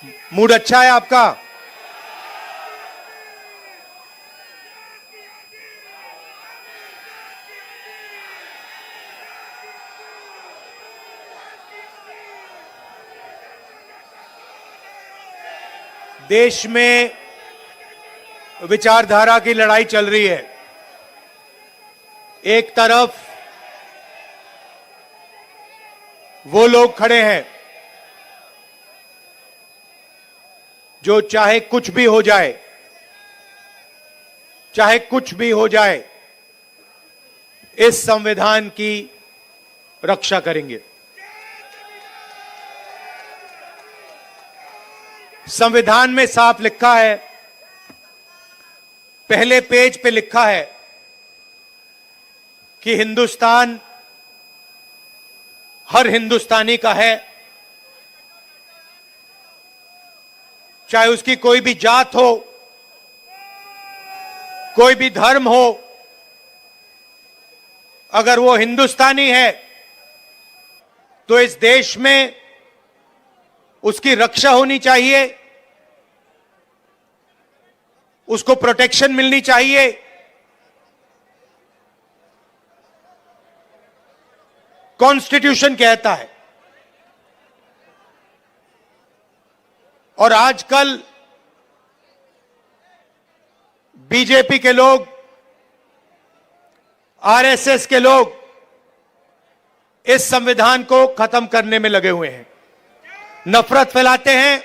Mood अच्छा है आपका? देश में विचारधारा की लड़ाई चल रही है। एक तरफ वो लोग खड़े हैं जो चाहे कुछ भी हो जाए, चाहे कुछ भी हो जाए, इस संविधान की रक्षा करेंगे। संविधान में साफ लिखा है, पहले पेज पे लिखा है कि हिंदुस्तान हर हिंदुस्तानी का है, चाहे उसकी कोई भी जात हो, कोई भी धर्म हो, अगर वो हिंदुस्तानी है तो इस देश में उसकी रक्षा होनी चाहिए, उसको प्रोटेक्शन मिलनी चाहिए। कॉन्स्टिट्यूशन कहता है। और आजकल बीजेपी के लोग, आरएसएस के लोग इस संविधान को खत्म करने में लगे हुए हैं। नफरत फैलाते हैं,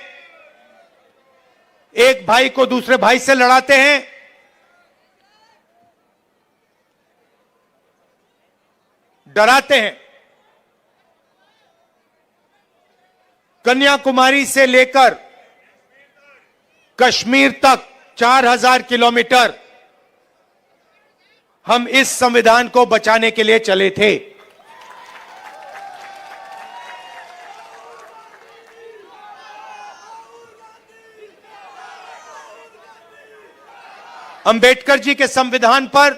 एक भाई को दूसरे भाई से लड़ाते हैं, डराते हैं। कन्याकुमारी से लेकर कश्मीर तक 4000 किलोमीटर हम इस संविधान को बचाने के लिए चले थे। अंबेडकर जी के संविधान पर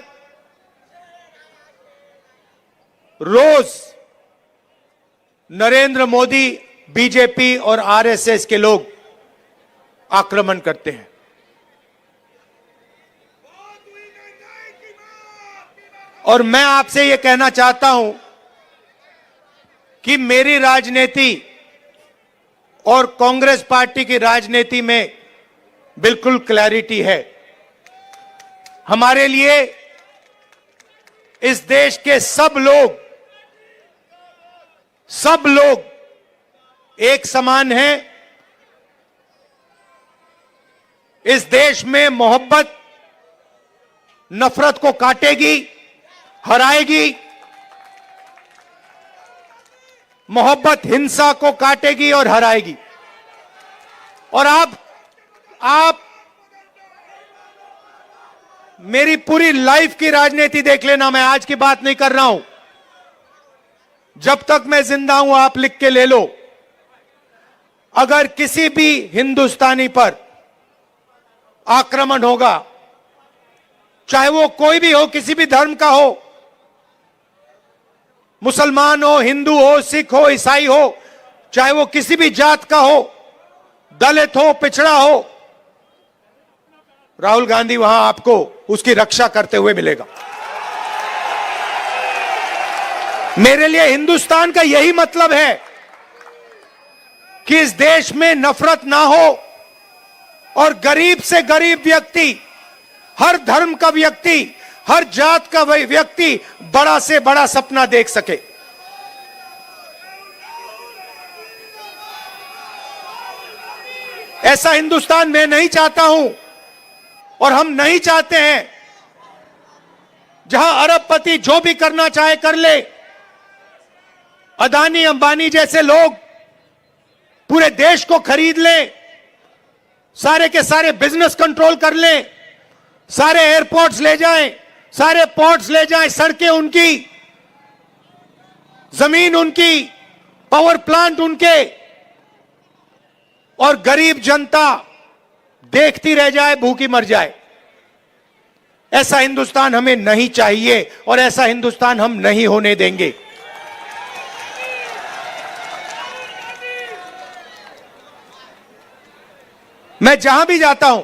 रोज नरेंद्र मोदी, बीजेपी और आरएसएस के लोग आक्रमण करते हैं। और मैं आपसे यह कहना चाहता हूं कि मेरी राजनीति और कांग्रेस पार्टी की राजनीति में बिल्कुल क्लैरिटी है। हमारे लिए इस देश के सब लोग एक समान हैं। इस देश में मोहब्बत नफरत को काटेगी, हराएगी। मोहब्बत हिंसा को काटेगी और हराएगी। और आप मेरी पूरी लाइफ की राजनीति देख लेना, मैं आज की बात नहीं कर रहा हूं। जब तक मैं जिंदा हूं, आप लिख के ले लो, अगर किसी भी हिंदुस्तानी पर आक्रमण होगा, चाहे वो कोई भी हो, किसी भी धर्म का हो, मुसलमान हो, हिंदू हो, सिख हो, ईसाई हो, चाहे वो किसी भी जात का हो, दलित हो, पिछड़ा हो, राहुल गांधी वहां आपको उसकी रक्षा करते हुए मिलेगा। मेरे लिए हिंदुस्तान का यही मतलब है कि इस देश में नफरत ना हो और गरीब से गरीब व्यक्ति, हर धर्म का व्यक्ति, हर जात का व्यक्ति बड़ा से बड़ा सपना देख सके। ऐसा हिंदुस्तान मैं नहीं चाहता हूं और हम नहीं चाहते हैं जहां अरबपति जो भी करना चाहे कर ले, अदानी अंबानी जैसे लोग पूरे देश को खरीद लें, सारे के सारे बिजनेस कंट्रोल कर लें, सारे एयरपोर्ट्स ले जाएं, सारे पोर्ट्स ले जाएं, सड़कें उनकी, जमीन उनकी, पावर प्लांट उनके, और गरीब जनता देखती रह जाए, भूखी मर जाए। ऐसा हिंदुस्तान हमें नहीं चाहिए और ऐसा हिंदुस्तान हम नहीं होने देंगे। मैं जहां भी जाता हूं,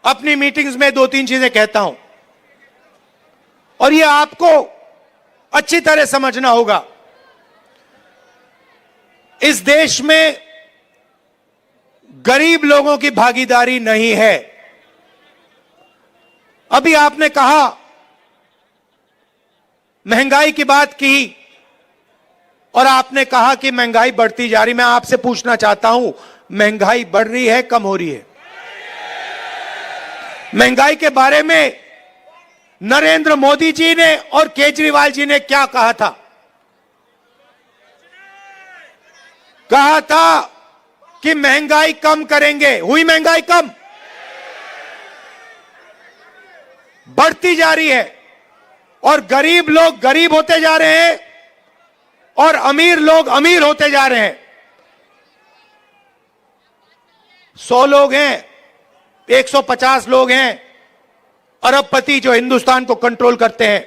अपनी मीटिंग्स में दो तीन चीजें कहता हूं, और यह आपको अच्छी तरह समझना होगा। इस देश में गरीब लोगों की भागीदारी नहीं है। अभी आपने कहा, महंगाई की बात की, और आपने कहा कि महंगाई बढ़ती जा रही। मैं आपसे पूछना चाहता हूं, महंगाई बढ़ रही है, कम हो रही है? महंगाई के बारे में नरेंद्र मोदी जी ने और केजरीवाल जी ने क्या कहा था? कहा था कि महंगाई कम करेंगे। हुई महंगाई कम? बढ़ती जा रही है, और गरीब लोग गरीब होते जा रहे हैं, और अमीर लोग अमीर होते जा रहे हैं। 100 लोग हैं, 150 लोग हैं अरबपति जो हिंदुस्तान को कंट्रोल करते हैं।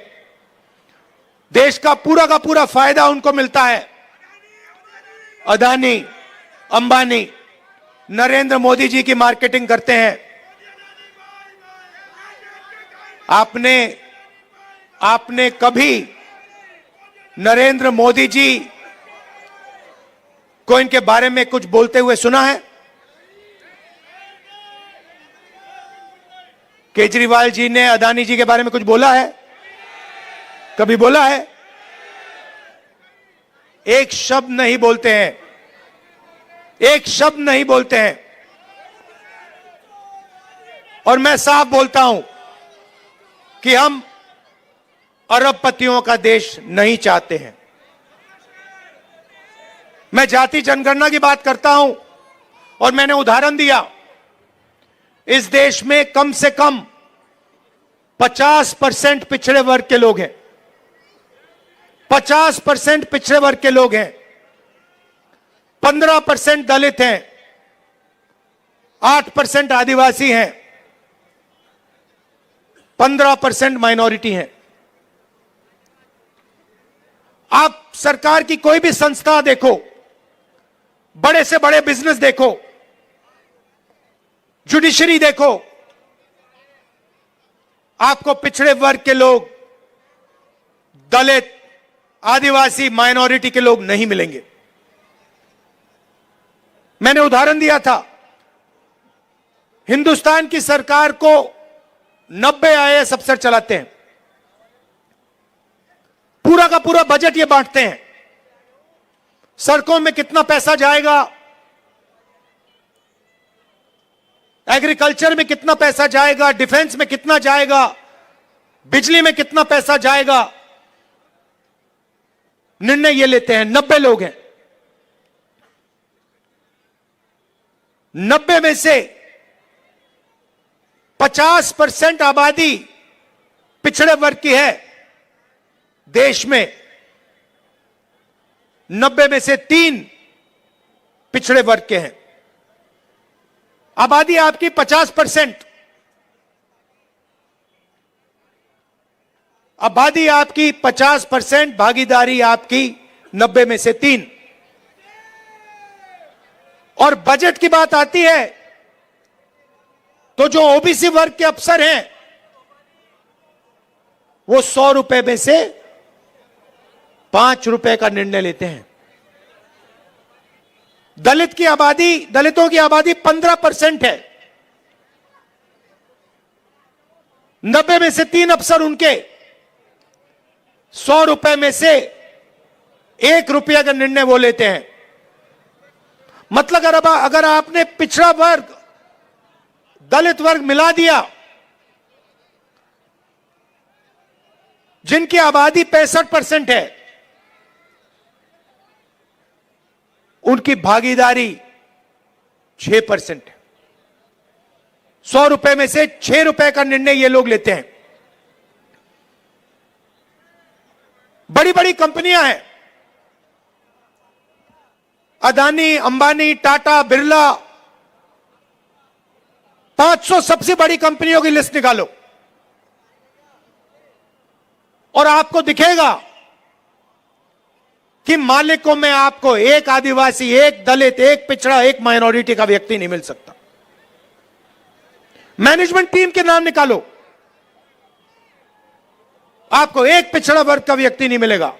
देश का पूरा फायदा उनको मिलता है। अदानी, अंबानी, नरेंद्र मोदी जी की मार्केटिंग करते हैं। आपने कभी नरेंद्र मोदी जी को इनके बारे में कुछ बोलते हुए सुना है? केजरीवाल जी ने अदानी जी के बारे में कुछ बोला है? कभी बोला है? एक शब्द नहीं बोलते हैं, एक शब्द नहीं बोलते हैं। और मैं साफ बोलता हूं कि हम अरबपतियों का देश नहीं चाहते हैं। मैं जाति जनगणना की बात करता हूं, और मैंने उदाहरण दिया, इस देश में कम से कम 50% पिछड़े वर्ग के लोग हैं। 50% पिछड़े वर्ग के लोग हैं। 15% दलित हैं, 8% आदिवासी हैं, 15% माइनॉरिटी हैं। आप सरकार की कोई भी संस्था देखो, बड़े से बड़े बिजनेस देखो, जुडिशरी देखो, आपको पिछड़े वर्ग के लोग, दलित, आदिवासी, माइनॉरिटी के लोग नहीं मिलेंगे। मैंने उदाहरण दिया था, हिंदुस्तान की सरकार को 90 आईएएस अफसर चलाते हैं। पूरा का पूरा बजट ये बांटते हैं। सड़कों में कितना पैसा जाएगा, एग्रीकल्चर में कितना पैसा जाएगा, डिफेंस में कितना जाएगा, बिजली में कितना पैसा जाएगा, निर्णय ये लेते हैं। 90 लोग हैं। 90 में से 50% आबादी पिछड़े वर्ग की है देश में। 90 में से 3 पिछड़े वर्ग के हैं। आबादी आपकी 50%, आबादी आपकी 50%, भागीदारी आपकी 90 में से 3। और बजट की बात आती है तो जो ओबीसी वर्ग के अफसर हैं वो 100 रुपए में से 5 रुपए का निर्णय लेते हैं। दलितों की आबादी 15% है। 90 में से 3 अफसर उनके 100 रुपए में से 1 रुपया का निर्णय वो लेते हैं। मतलब अगर आपने पिछड़ा वर्ग, दलित वर्ग मिला दिया, जिनकी आबादी 65% है, उनकी भागीदारी 6% है। 100 रुपए में से 6 रुपए का निर्णय ये लोग लेते हैं। बड़ी बड़ी कंपनियां हैं, अदानी, अंबानी, टाटा, बिरला, 500 सबसे बड़ी कंपनियों की लिस्ट निकालो और आपको दिखेगा कि मालिकों में आपको एक आदिवासी, एक दलित, एक पिछड़ा, एक माइनॉरिटी का व्यक्ति नहीं मिल सकता। मैनेजमेंट टीम के नाम निकालो, आपको एक पिछड़ा वर्ग का व्यक्ति नहीं मिलेगा,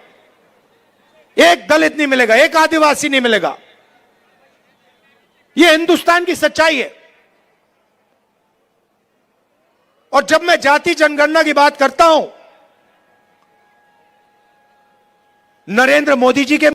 एक दलित नहीं मिलेगा, एक आदिवासी नहीं मिलेगा। यह हिंदुस्तान की सच्चाई है। और जब मैं जाति जनगणना की बात करता हूं, नरेंद्र मोदी जी के